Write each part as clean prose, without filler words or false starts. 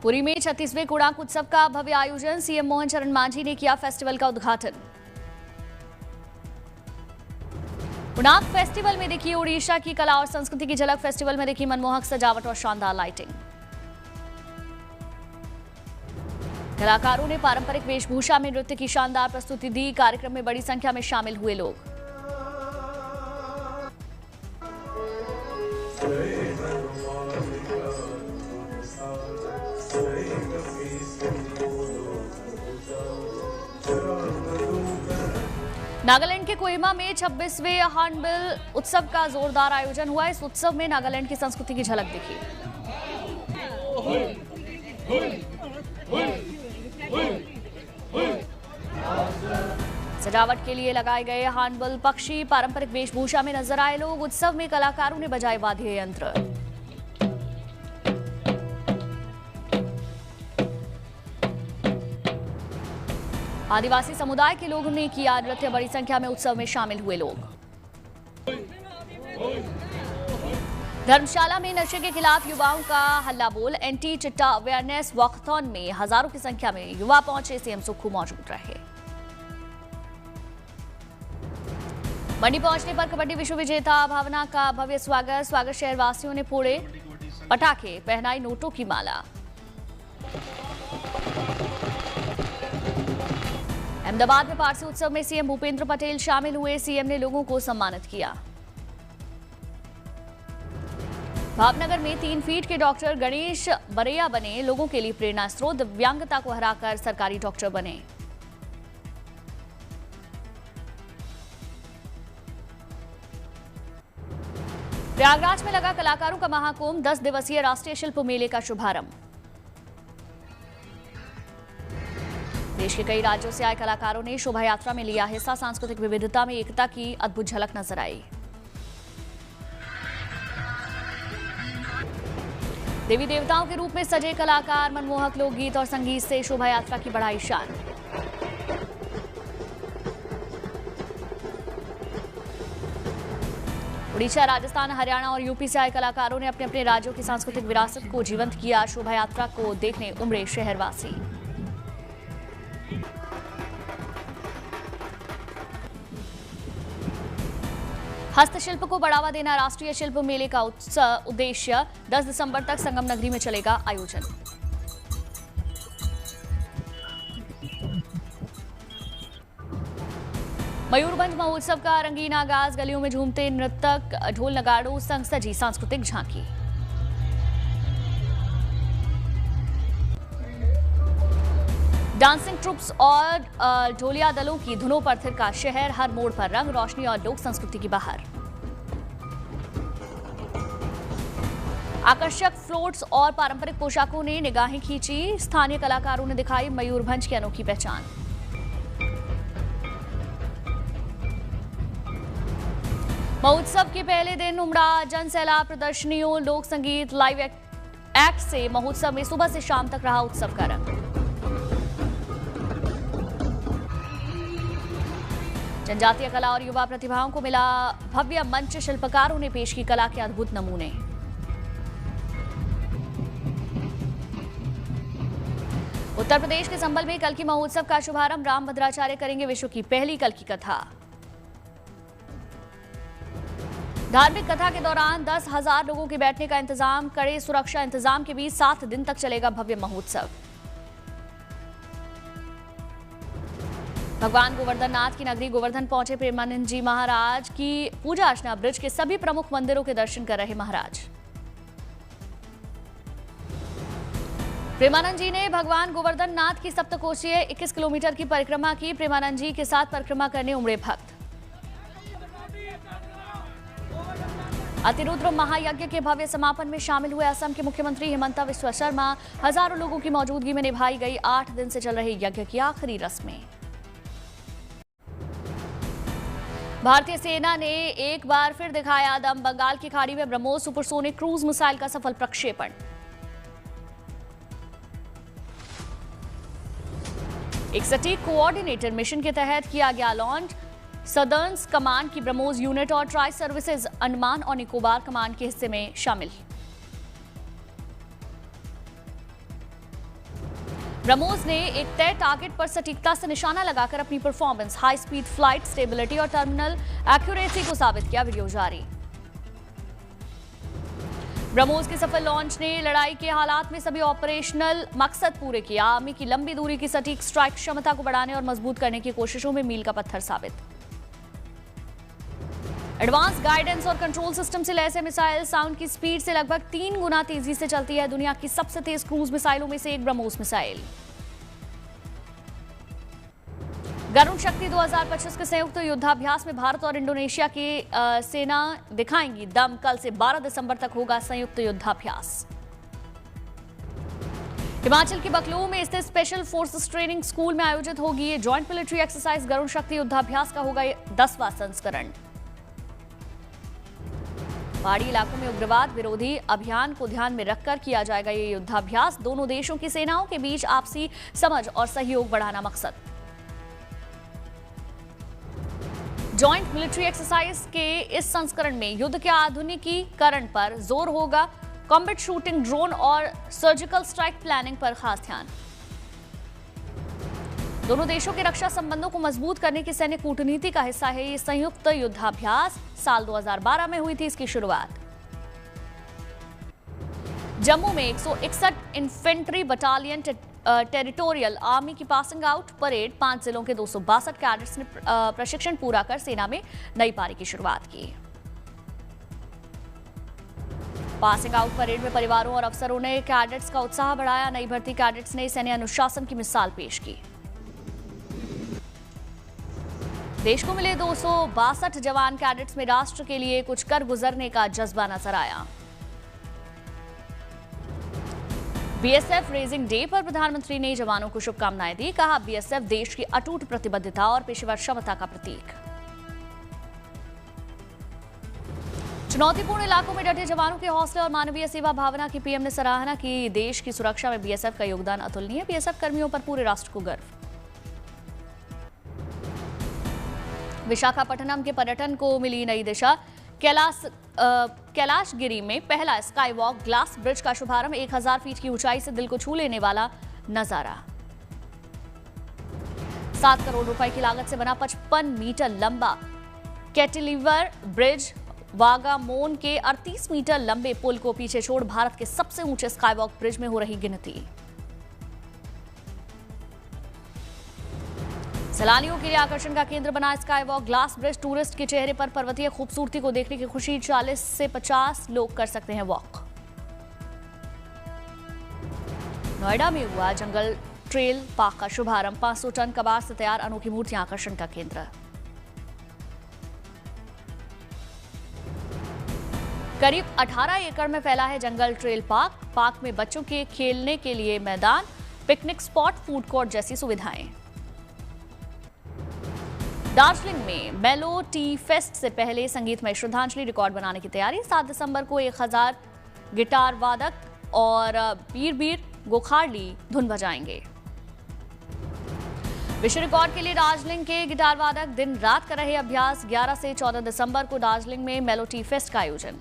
पुरी में 36वें कोणार्क उत्सव का भव्य आयोजन। सीएम मोहन चरण मांझी ने किया फेस्टिवल का उद्घाटन। कोणार्क फेस्टिवल में देखिए ओडिशा की कला और संस्कृति की झलक। फेस्टिवल में देखिए मनमोहक सजावट और शानदार लाइटिंग। कलाकारों ने पारंपरिक वेशभूषा में नृत्य की शानदार प्रस्तुति दी। कार्यक्रम में बड़ी संख्या में शामिल हुए लोग। नागालैंड के कोहिमा में 26वें हॉर्नबिल उत्सव का जोरदार आयोजन हुआ। इस उत्सव में नागालैंड की संस्कृति की झलक दिखी। सजावट के लिए लगाए गए हॉर्नबिल पक्षी पारंपरिक वेशभूषा में नजर आए लोग। उत्सव में कलाकारों ने बजाए वाद्य यंत्र। आदिवासी समुदाय के लोगों ने किया नृत्य। बड़ी संख्या में उत्सव में शामिल हुए लोग। धर्मशाला में नशे के खिलाफ युवाओं का हल्ला बोल। एंटी चिट्टा अवेयरनेस वॉकथॉन में हजारों की संख्या में युवा पहुंचे। सीएम सुक्खू मौजूद रहे। मंडी पहुंचने पर कबड्डी विश्व विजेता भावना का भव्य स्वागत। शहरवासियों ने फोड़े पटाखे, पहनाई नोटों की माला। अहमदाबाद में पारसी उत्सव में सीएम भूपेंद्र पटेल शामिल हुए। सीएम ने लोगों को सम्मानित किया। भावनगर में 3 फीट के डॉक्टर गणेश बरैया बने लोगों के लिए प्रेरणा स्रोत। दिव्यांगता को हराकर सरकारी डॉक्टर बने। प्रयागराज में लगा कलाकारों का महाकुंभ। 10 दिवसीय राष्ट्रीय शिल्प मेले का शुभारंभ। देश के कई राज्यों से आए कलाकारों ने शोभा यात्रा में लिया हिस्सा। सांस्कृतिक विविधता में एकता की अद्भुत झलक नजर आई। देवी देवताओं के रूप में सजे कलाकार, मनमोहक लोकगीत और संगीत से शोभा यात्रा की बढ़ाई शान। उड़ीसा, राजस्थान, हरियाणा और यूपी से आए कलाकारों ने अपने अपने राज्यों की सांस्कृतिक विरासत को जीवंत किया। शोभा यात्रा को देखने उमड़े शहरवासी। हस्तशिल्प को बढ़ावा देना राष्ट्रीय शिल्प मेले का उद्देश्य। 10 दिसंबर तक संगम नगरी में चलेगा आयोजन। मयूरभंज महोत्सव का रंगीन आगाज। गलियों में झूमते नर्तक, ढोल नगाड़ों संग सजी सांस्कृतिक झांकी। डांसिंग ट्रुप्स और ढोलिया दलों की धुनों पर थिरका शहर। हर मोड़ पर रंग, रोशनी और लोक संस्कृति की बहार। आकर्षक फ्लोट्स और पारंपरिक पोशाकों ने निगाहें खींची। स्थानीय कलाकारों ने दिखाई मयूरभंज की अनोखी पहचान। महोत्सव के पहले दिन उमड़ा जन सैलाब। प्रदर्शनियों, लोक संगीत, लाइव एक्ट से महोत्सव में सुबह से शाम तक रहा उत्सव का रंग। जनजातीय कला और युवा प्रतिभाओं को मिला भव्य मंच। शिल्पकारों ने पेश की कला के अद्भुत नमूने। उत्तर प्रदेश के संभल में कल्कि महोत्सव का शुभारंभ। रामभद्राचार्य करेंगे विश्व की पहली कल्कि कथा। धार्मिक कथा के दौरान 10,000 लोगों के बैठने का इंतजाम। कड़े सुरक्षा इंतजाम के बीच 7 दिन तक चलेगा भव्य महोत्सव। भगवान गोवर्धन नाथ की नगरी गोवर्धन पहुंचे प्रेमानंद जी महाराज की पूजा अर्चना। ब्रज के सभी प्रमुख मंदिरों के दर्शन कर रहे महाराज। प्रेमानंद जी ने भगवान गोवर्धन नाथ की सप्तकोशीय 21 किलोमीटर की परिक्रमा की। प्रेमानंद जी के साथ परिक्रमा करने उमड़े भक्त। अतिरुद्र महायज्ञ के भव्य समापन में शामिल हुए असम के मुख्यमंत्री हिमंता बिस्वा शर्मा। हजारों लोगों की मौजूदगी में निभाई गई 8 दिन से चल रहे यज्ञ की आखिरी रस्में। भारतीय सेना ने एक बार फिर दिखाया दम। बंगाल की खाड़ी में ब्रह्मोस सुपरसोनिक क्रूज मिसाइल का सफल प्रक्षेपण। एक सटीक कोऑर्डिनेटर मिशन के तहत किया गया लॉन्च। सदर्न कमांड की ब्रह्मोस यूनिट और ट्राई सर्विसेज अंडमान और निकोबार कमांड के हिस्से में शामिल। ब्रह्मोस ने एक तय टारगेट पर सटीकता से निशाना लगाकर अपनी performance, high speed flight, stability और टर्मिनल एक्यूरेसी को साबित किया। वीडियो जारी। ब्रह्मोस के सफल लॉन्च ने लड़ाई के हालात में सभी ऑपरेशनल मकसद पूरे किया। आर्मी की लंबी दूरी की सटीक स्ट्राइक क्षमता को बढ़ाने और मजबूत करने की कोशिशों में मील का पत्थर साबित। एडवांस गाइडेंस और कंट्रोल सिस्टम से लैस मिसाइल साउंड की स्पीड से लगभग 3 गुना तेजी से चलती है। दुनिया की सबसे तेज क्रूज मिसाइलों में से एक ब्रह्मोस मिसाइल। गरुण शक्ति 2025 के संयुक्त युद्धाभ्यास में भारत और इंडोनेशिया की सेना दिखाएंगी दम। कल से 12 दिसंबर तक होगा संयुक्त युद्धाभ्यास। हिमाचल के बकलोह में स्थित स्पेशल फोर्सेस ट्रेनिंग स्कूल में आयोजित होगी ये जॉइंट मिलिट्री एक्सरसाइज। गरुण शक्ति युद्धाभ्यास का होगा 10वां संस्करण। पहाड़ी इलाकों में उग्रवाद विरोधी अभियान को ध्यान में रखकर किया जाएगा ये युद्धाभ्यास। दोनों देशों की सेनाओं के बीच आपसी समझ और सहयोग बढ़ाना मकसद। जॉइंट मिलिट्री एक्सरसाइज के इस संस्करण में युद्ध के आधुनिकीकरण पर जोर होगा। कॉम्बैट शूटिंग, ड्रोन और सर्जिकल स्ट्राइक प्लानिंग पर खास ध्यान। दोनों देशों के रक्षा संबंधों को मजबूत करने की सैन्य कूटनीति का हिस्सा है ये संयुक्त युद्धाभ्यास। साल 2012 में हुई थी इसकी शुरुआत। जम्मू में 161 इन्फेंट्री बटालियन टेरिटोरियल आर्मी की पासिंग आउट परेड। 5 जिलों के 262 कैडेट्स ने प्रशिक्षण पूरा कर सेना में नई पारी की शुरुआत की। पासिंग आउट परेड में परिवारों और अफसरों ने कैडेट्स का उत्साह बढ़ाया। नई भर्ती कैडेट्स ने सैन्य अनुशासन की मिसाल पेश की। देश को मिले 262 जवान कैडेट्स में राष्ट्र के लिए कुछ कर गुजरने का जज्बा नजर आया। बीएसएफ रेजिंग डे पर प्रधानमंत्री ने जवानों को शुभकामनाएं दी। कहा, बीएसएफ देश की अटूट प्रतिबद्धता और पेशेवर क्षमता का प्रतीक। चुनौतीपूर्ण इलाकों में डटे जवानों के हौसले और मानवीय सेवा भावना की पीएम ने सराहना की। देश की सुरक्षा में बीएसएफ का योगदान अतुलनीय। बीएसएफ कर्मियों पर पूरे राष्ट्र को गर्व। विशाखापट्टनम के पर्यटन को मिली नई दिशा। कैलाशगिरी में पहला स्काई वॉक ग्लास ब्रिज का शुभारंभ। 1000 फीट की ऊंचाई से दिल को छू लेने वाला नजारा। 7 करोड़ रुपए की लागत से बना 55 मीटर लंबा कैटिलीवर ब्रिज वागामोन के 38 मीटर लंबे पुल को पीछे छोड़ भारत के सबसे ऊंचे स्काई वॉक ब्रिज में हो रही गिनती। सैलानियों के लिए आकर्षण का केंद्र बना sky walk glass bridge. Tourist के चेहरे पर पर्वतीय खूबसूरती को देखने की खुशी। 40 से 50 लोग कर सकते हैं वॉक। नोएडा में हुआ जंगल ट्रेल पार्क का शुभारंभ। 500 टन कबाड़ से तैयार अनोखी मूर्तियां आकर्षण का केंद्र। करीब 18 एकड़ में फैला है जंगल ट्रेल पार्क। पार्क में बच्चों के खेलने के लिए मैदान, पिकनिक स्पॉट, फूड कोर्ट जैसी सुविधाएं। दार्जिलिंग में मेलो टी फेस्ट से पहले संगीतमय श्रद्धांजलि रिकॉर्ड बनाने की तैयारी। 7 दिसंबर को 1000 गिटार वादक और बीर गोखाली धुन बजाएंगे। विश्व रिकॉर्ड के लिए दार्जिलिंग के गिटार वादक दिन रात कर रहे अभ्यास। 11 से 14 दिसंबर को दार्जिलिंग में मेलो टी फेस्ट का आयोजन।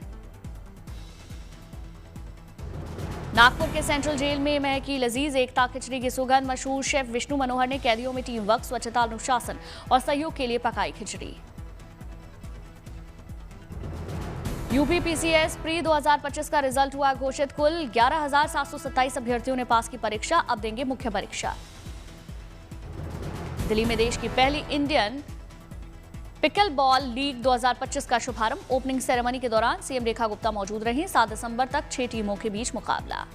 नागपुर के सेंट्रल जेल में महकी लजीज एकता खिचड़ी की सुगंध। मशहूर शेफ विष्णु मनोहर ने कैदियों में टीम वर्क, स्वच्छता, अनुशासन और सहयोग के लिए पकाई खिचड़ी। यूपी पीसीएस प्री 2025 का रिजल्ट हुआ घोषित। कुल 11,727 अभ्यर्थियों ने पास की परीक्षा। अब देंगे मुख्य परीक्षा। दिल्ली में देश की पहली इंडियन पिकल बॉल लीग 2025 का शुभारंभ। ओपनिंग सेरेमनी के दौरान सीएम रेखा गुप्ता मौजूद रहीं। 7 दिसंबर तक 6 टीमों के बीच मुकाबला।